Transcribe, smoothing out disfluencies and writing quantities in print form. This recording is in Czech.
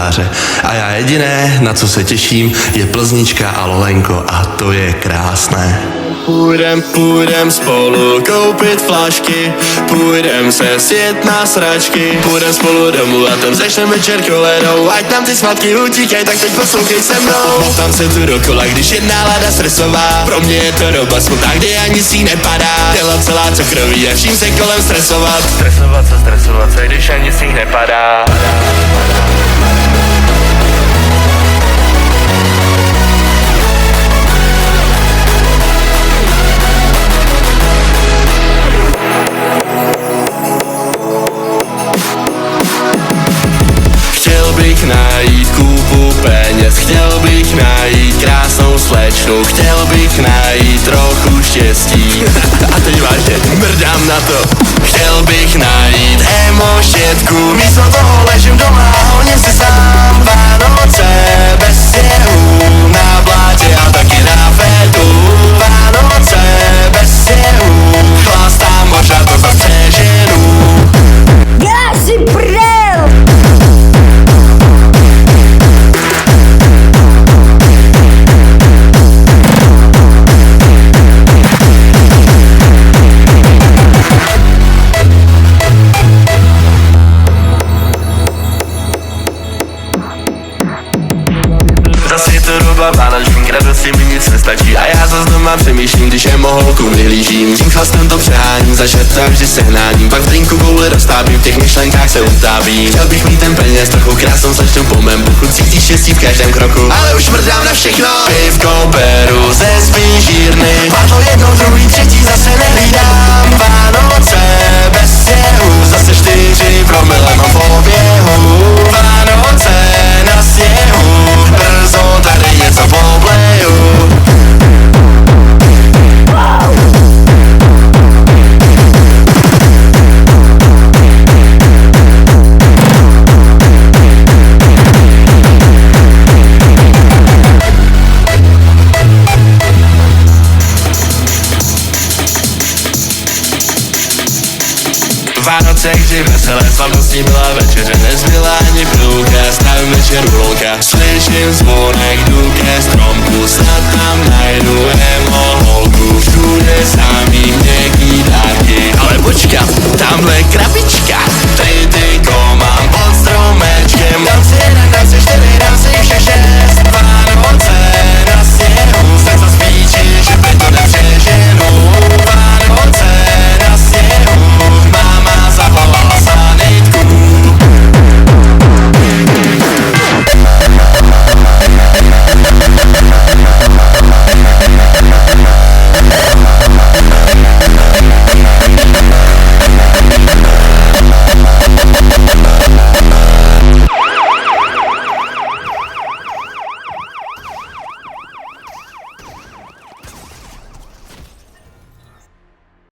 tváře. A já jediné, na co se těším, je Plznička a Lolenko a to je krásné. Půjdem spolu koupit flašky, půjdem se sjet na sračky, půjdem spolu domů a tam začnem večer koledou, ať nám ty svatky utíkaj, tak teď poslouchej se mnou. Tam se tu dokola, když je nálada stresová, pro mě je to doba smutná, kdy ani si nepadá, tělo celá cukroví a vším se kolem stresovat. Stresovat se, když ani si nepadá. Chtěl bych najít kůpu peněz, chtěl bych najít krásnou slečnu, chtěl bych najít trochu štěstí. A teď vážně, mrdám na to. Chtěl bych najít štětku, místo toho ležím doma a honím si sám. Vánoce bez sněhu, na blátě a taky na fetu. Vánoce bez sněhu, chlastám, možná to zase přeženu. Já si prdel! Zas je to doba vánoční, k radosti mi nic nestačí a já zas doma přemýšlím, když je moholku vyhlížím. Tím chlastem to přeháním, za šerta vždy sehnáním, pak v drinku kouli roztábím, v těch myšlenkách se utávím. Chtěl bych mít ten peněz, trochu krásnou slečnu po mém buchu, cítíš štěstí v každém kroku, ale už mrdám na všechno. Pivko beru ze spížírny, padlo jedno, druhý, třetí, zase nehlídám. Vánoce bez sněhu, zase 4 promile mám v oběhu. Vánoce na sněhu, brzo tady něco pobleju. Vánoce vždy veselé, slavnostní milá